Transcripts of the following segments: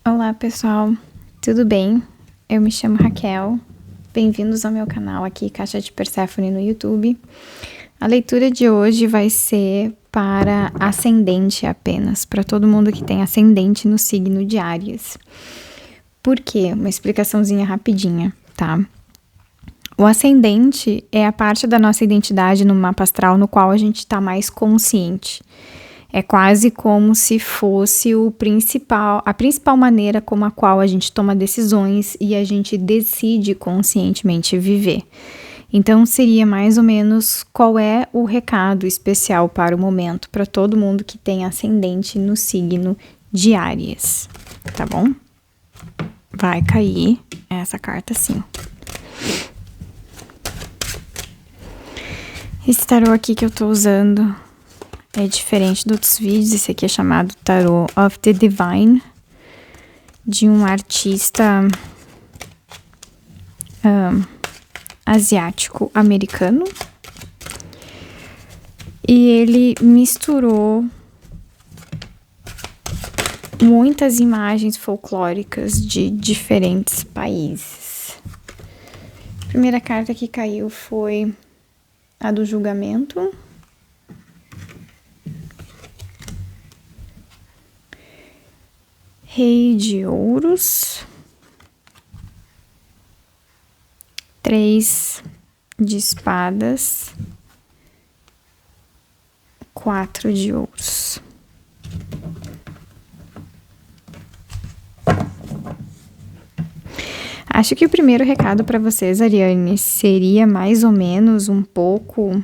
Olá pessoal, tudo bem? Eu me chamo Raquel, bem-vindos ao meu canal aqui, Caixa de Perséfone no YouTube. A leitura de hoje vai ser para ascendente apenas, para todo mundo que tem ascendente no signo de Áries. Por quê? Uma explicaçãozinha rapidinha, tá? O ascendente é a parte da nossa identidade no mapa astral no qual a gente está mais consciente. É quase como se fosse a principal maneira como a qual a gente toma decisões e a gente decide conscientemente viver. Então, seria mais ou menos qual é o recado especial para o momento, para todo mundo que tem ascendente no signo de Áries, tá bom? Vai cair essa carta sim. Esse tarô aqui que eu tô usando é diferente de outros vídeos. Esse aqui é chamado Tarot of the Divine, de um artista asiático-americano. E ele misturou muitas imagens folclóricas de diferentes países. A primeira carta que caiu foi a do julgamento. Rei de ouros, 3 de espadas, 4 de ouros. Acho que o primeiro recado para vocês, Ariane, seria mais ou menos um pouco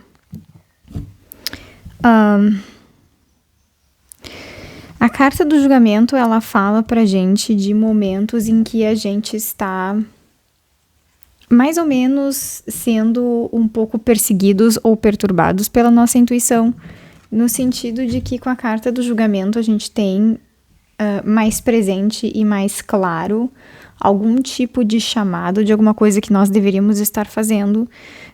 a carta do julgamento, ela fala pra gente de momentos em que a gente está mais ou menos sendo um pouco perseguidos ou perturbados pela nossa intuição, no sentido de que com a carta do julgamento a gente tem mais presente e mais claro algum tipo de chamado de alguma coisa que nós deveríamos estar fazendo.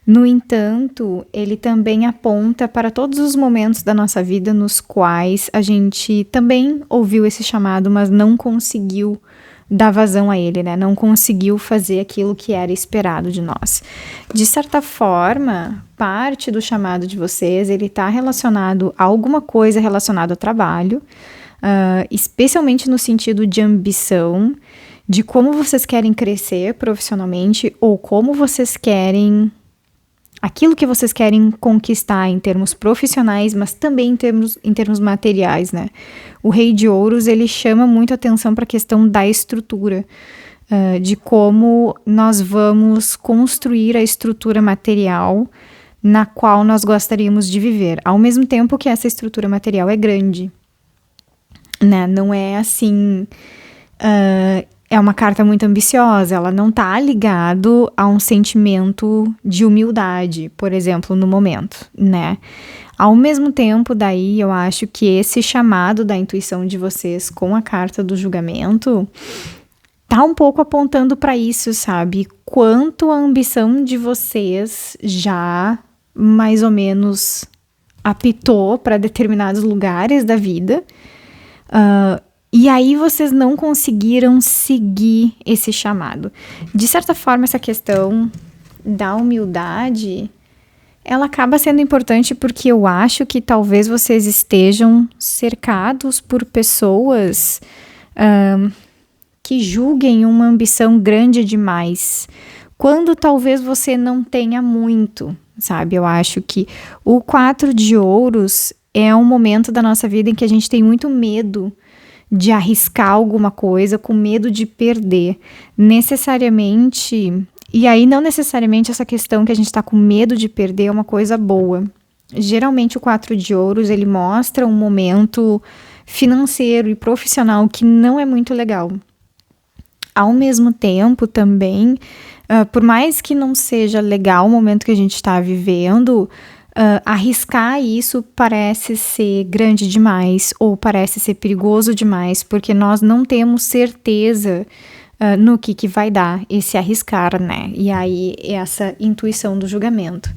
No entanto, ele também aponta para todos os momentos da nossa vida nos quais a gente também ouviu esse chamado, mas não conseguiu dar vazão a ele, né? Não conseguiu fazer aquilo que era esperado de nós. De certa forma, parte do chamado de vocês, ele está relacionado a alguma coisa relacionada ao trabalho, especialmente no sentido de ambição, de como vocês querem crescer profissionalmente ou como vocês querem, aquilo que vocês querem conquistar em termos profissionais, mas também em termos materiais, né? O Rei de Ouros, ele chama muito atenção para a questão da estrutura, de como nós vamos construir a estrutura material na qual nós gostaríamos de viver, ao mesmo tempo que essa estrutura material é grande, né? Não é assim... é uma carta muito ambiciosa, ela não está ligado a um sentimento de humildade, por exemplo, no momento, né? Ao mesmo tempo, daí, eu acho que esse chamado da intuição de vocês com a carta do julgamento tá um pouco apontando para isso, sabe? Quanto a ambição de vocês já mais ou menos apitou para determinados lugares da vida, e aí vocês não conseguiram seguir esse chamado. De certa forma, essa questão da humildade, ela acaba sendo importante porque eu acho que talvez vocês estejam cercados por pessoas que julguem uma ambição grande demais, quando talvez você não tenha muito, sabe? Eu acho que o 4 de ouros é um momento da nossa vida em que a gente tem muito medo de arriscar alguma coisa, com medo de perder, necessariamente, e aí não necessariamente essa questão que a gente está com medo de perder é uma coisa boa. Geralmente o 4 de ouros, ele mostra um momento financeiro e profissional que não é muito legal. Ao mesmo tempo também, por mais que não seja legal o momento que a gente está vivendo, arriscar isso parece ser grande demais ou parece ser perigoso demais, porque nós não temos certeza no que vai dar esse arriscar, né? E aí essa intuição do julgamento.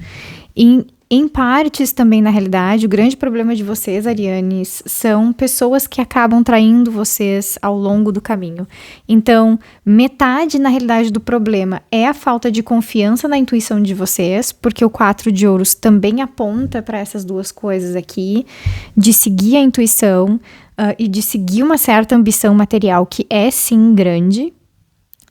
Em partes também, na realidade, o grande problema de vocês, arianes, são pessoas que acabam traindo vocês ao longo do caminho. Então, metade, na realidade, do problema é a falta de confiança na intuição de vocês, porque o 4 de ouros também aponta para essas duas coisas aqui, de seguir a intuição e de seguir uma certa ambição material que é, sim, grande,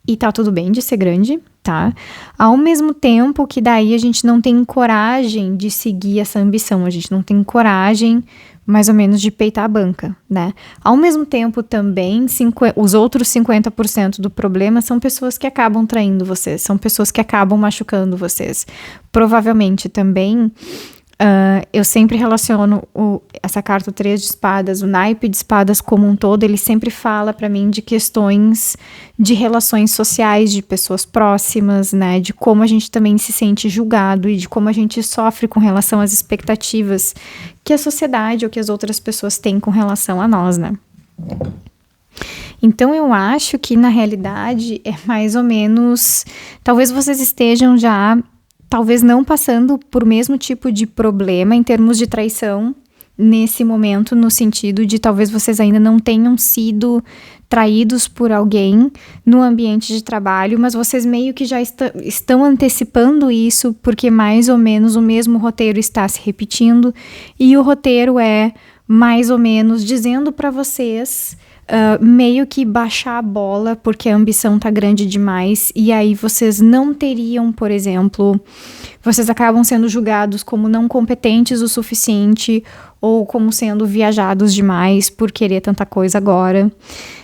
e tá tudo bem de ser grande, tá? Ao mesmo tempo que daí a gente não tem coragem de seguir essa ambição, a gente não tem coragem, mais ou menos, de peitar a banca, né? Ao mesmo tempo também, os outros 50% do problema são pessoas que acabam traindo vocês, são pessoas que acabam machucando vocês. Provavelmente também, eu sempre relaciono essa carta, o 3 de espadas, o naipe de espadas como um todo, ele sempre fala pra mim de questões de relações sociais, de pessoas próximas, né, de como a gente também se sente julgado e de como a gente sofre com relação às expectativas que a sociedade ou que as outras pessoas têm com relação a nós, né. Então, eu acho que, na realidade, é mais ou menos, talvez vocês estejam já, talvez não passando por mesmo tipo de problema em termos de traição nesse momento, no sentido de talvez vocês ainda não tenham sido traídos por alguém no ambiente de trabalho, mas vocês meio que já estão antecipando isso, porque mais ou menos o mesmo roteiro está se repetindo, e o roteiro é mais ou menos dizendo para vocês meio que baixar a bola, porque a ambição tá grande demais, e aí vocês não teriam, por exemplo, vocês acabam sendo julgados como não competentes o suficiente, ou como sendo viajados demais por querer tanta coisa agora.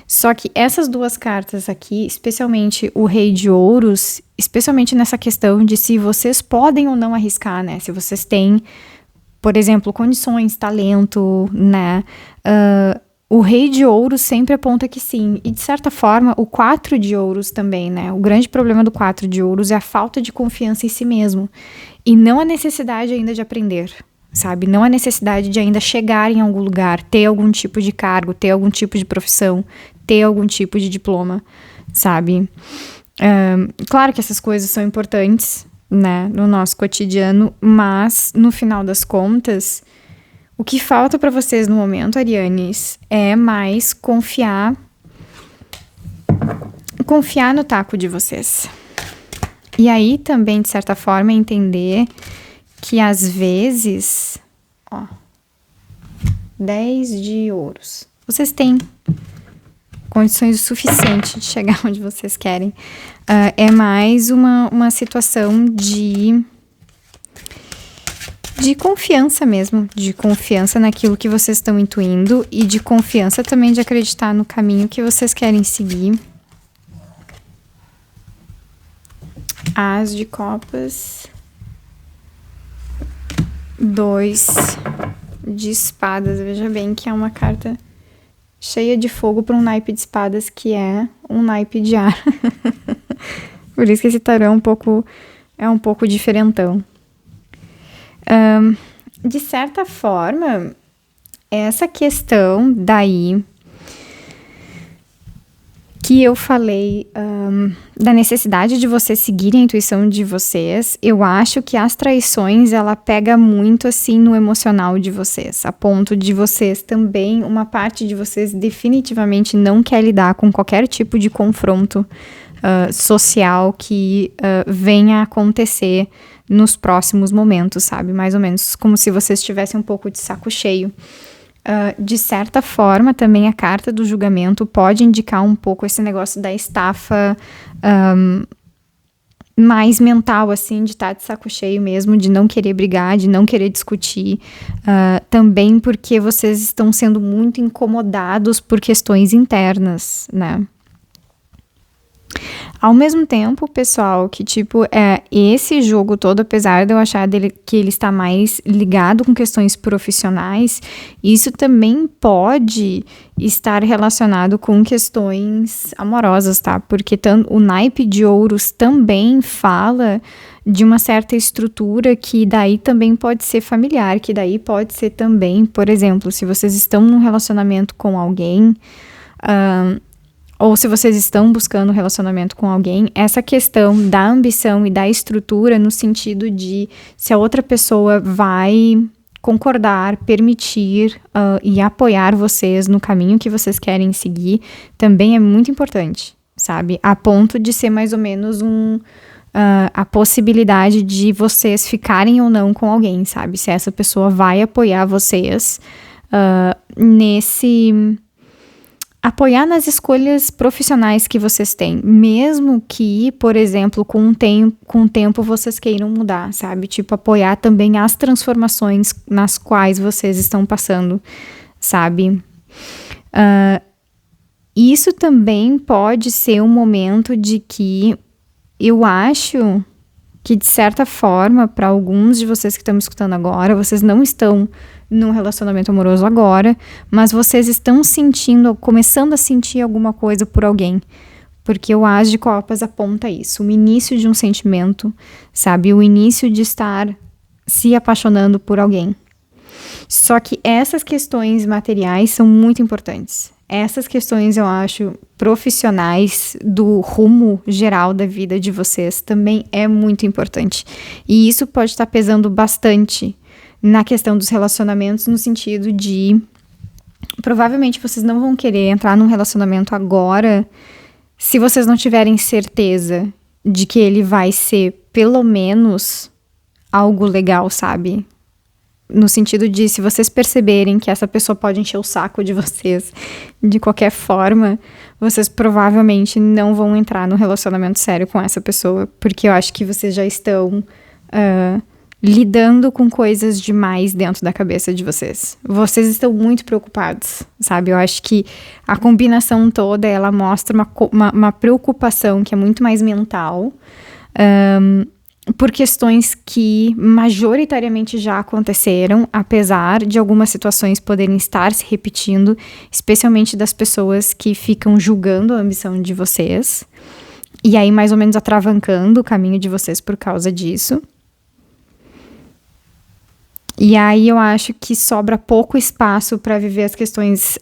Só que essas duas cartas aqui, especialmente o Rei de Ouros, especialmente nessa questão de se vocês podem ou não arriscar, né? Se vocês têm, por exemplo, condições, talento, né? O Rei de Ouros sempre aponta que sim, e de certa forma o 4 de Ouros também, né? O grande problema do 4 de Ouros é a falta de confiança em si mesmo, e não a necessidade ainda de aprender, sabe? Não a necessidade de ainda chegar em algum lugar, ter algum tipo de cargo, ter algum tipo de profissão, ter algum tipo de diploma, sabe? Claro que essas coisas são importantes, né, no nosso cotidiano, mas no final das contas, o que falta para vocês no momento, arianes, é mais confiar no taco de vocês. E aí também, de certa forma, entender que às vezes, 10 de ouros, vocês têm condições o suficiente de chegar onde vocês querem. É mais uma situação de confiança mesmo, de confiança naquilo que vocês estão intuindo e de confiança também de acreditar no caminho que vocês querem seguir. As de copas, 2 de espadas, veja bem que é uma carta cheia de fogo para um naipe de espadas que é um naipe de ar. Por isso que esse tarô é um pouco diferentão. De certa forma, essa questão daí que eu falei da necessidade de vocês seguirem a intuição de vocês, eu acho que as traições, ela pega muito assim no emocional de vocês, a ponto de vocês também, uma parte de vocês definitivamente não quer lidar com qualquer tipo de confronto social que venha a acontecer nos próximos momentos, sabe? Mais ou menos como se vocês tivessem um pouco de saco cheio. De certa forma, também a carta do julgamento pode indicar um pouco esse negócio da estafa mais mental, assim, de estar de saco cheio mesmo, de não querer brigar, de não querer discutir. Também porque vocês estão sendo muito incomodados por questões internas, né? Ao mesmo tempo, pessoal, que tipo, esse jogo todo, apesar de eu achar que ele está mais ligado com questões profissionais, isso também pode estar relacionado com questões amorosas, tá? Porque o naipe de ouros também fala de uma certa estrutura que daí também pode ser familiar, que daí pode ser também, por exemplo, se vocês estão num relacionamento com alguém, ou se vocês estão buscando um relacionamento com alguém, essa questão da ambição e da estrutura no sentido de se a outra pessoa vai concordar, permitir e apoiar vocês no caminho que vocês querem seguir, também é muito importante, sabe? A ponto de ser mais ou menos a possibilidade de vocês ficarem ou não com alguém, sabe? Se essa pessoa vai apoiar vocês apoiar nas escolhas profissionais que vocês têm, mesmo que, por exemplo, com o tempo vocês queiram mudar, sabe? Tipo, apoiar também as transformações nas quais vocês estão passando, sabe? Isso também pode ser um momento de que eu acho que, de certa forma, para alguns de vocês que estão me escutando agora, vocês não estão num relacionamento amoroso agora, mas vocês estão começando a sentir alguma coisa por alguém. Porque o As de Copas aponta isso, o início de um sentimento, sabe? O início de estar se apaixonando por alguém. Só que essas questões materiais são muito importantes. Essas questões, eu acho, profissionais do rumo geral da vida de vocês também é muito importante. E isso pode estar pesando bastante na questão dos relacionamentos, no sentido de provavelmente vocês não vão querer entrar num relacionamento agora se vocês não tiverem certeza de que ele vai ser pelo menos algo legal, sabe? No sentido de, se vocês perceberem que essa pessoa pode encher o saco de vocês de qualquer forma, vocês provavelmente não vão entrar num relacionamento sério com essa pessoa, porque eu acho que vocês já estão lidando com coisas demais dentro da cabeça de vocês. Vocês estão muito preocupados, sabe? Eu acho que a combinação toda, ela mostra uma preocupação que é muito mais mental, por questões que majoritariamente já aconteceram, apesar de algumas situações poderem estar se repetindo, especialmente das pessoas que ficam julgando a ambição de vocês, e aí mais ou menos atravancando o caminho de vocês por causa disso. E aí eu acho que sobra pouco espaço para viver as questões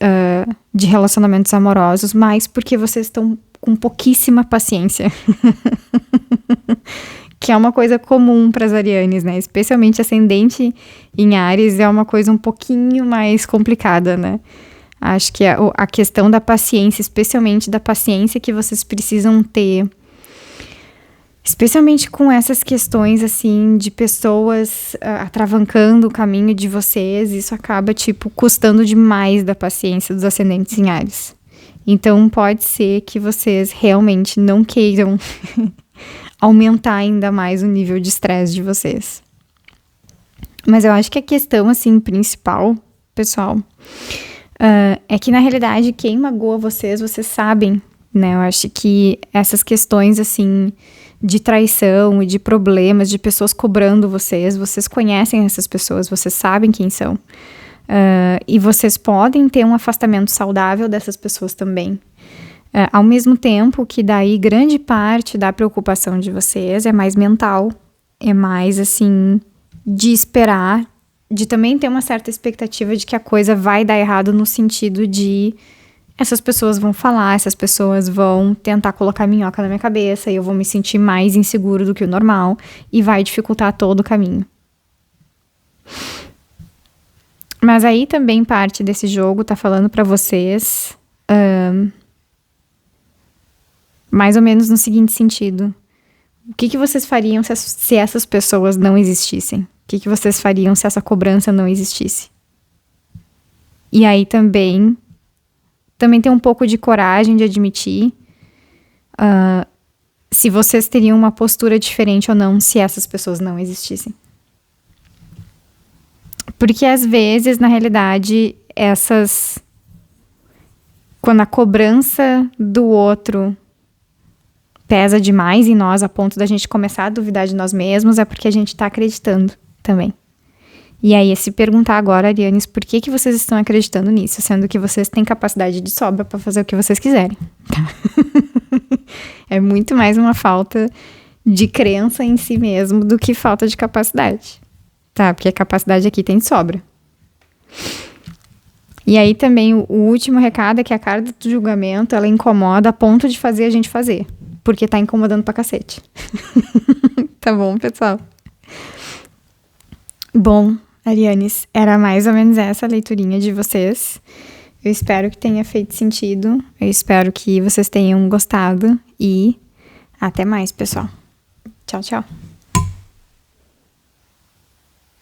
de relacionamentos amorosos, mas porque vocês estão com pouquíssima paciência. Que é uma coisa comum para as arianes, né? Especialmente ascendente em Áries é uma coisa um pouquinho mais complicada, né? Acho que a questão da paciência, especialmente da paciência que vocês precisam ter, especialmente com essas questões, assim, de pessoas atravancando o caminho de vocês, isso acaba, tipo, custando demais da paciência dos ascendentes em Áries. Então, pode ser que vocês realmente não queiram aumentar ainda mais o nível de estresse de vocês. Mas eu acho que a questão, assim, principal, pessoal, é que, na realidade, quem magoa vocês sabem, né? Eu acho que essas questões, assim, de traição e de problemas, de pessoas cobrando vocês conhecem essas pessoas, vocês sabem quem são. E vocês podem ter um afastamento saudável dessas pessoas também. Ao mesmo tempo que daí grande parte da preocupação de vocês é mais mental, é mais assim, de esperar, de também ter uma certa expectativa de que a coisa vai dar errado no sentido de essas pessoas vão falar, essas pessoas vão tentar colocar minhoca na minha cabeça e eu vou me sentir mais inseguro do que o normal e vai dificultar todo o caminho. Mas aí também parte desse jogo tá falando pra vocês mais ou menos no seguinte sentido: o que vocês fariam se essas pessoas não existissem? O que vocês fariam se essa cobrança não existisse? E aí também ter um pouco de coragem de admitir se vocês teriam uma postura diferente ou não se essas pessoas não existissem. Porque às vezes, na realidade, quando a cobrança do outro pesa demais em nós a ponto da gente começar a duvidar de nós mesmos, é porque a gente tá acreditando também. E aí, se perguntar agora, Arianes, por que vocês estão acreditando nisso, sendo que vocês têm capacidade de sobra para fazer o que vocês quiserem, tá? É muito mais uma falta de crença em si mesmo do que falta de capacidade, tá? Porque a capacidade aqui tem de sobra. E aí também o último recado é que a carta do julgamento, ela incomoda a ponto de fazer a gente fazer. Porque tá incomodando pra cacete. Tá bom, pessoal? Bom, Arianes, era mais ou menos essa a leiturinha de vocês. Eu espero que tenha feito sentido. Eu espero que vocês tenham gostado. E até mais, pessoal. Tchau, tchau.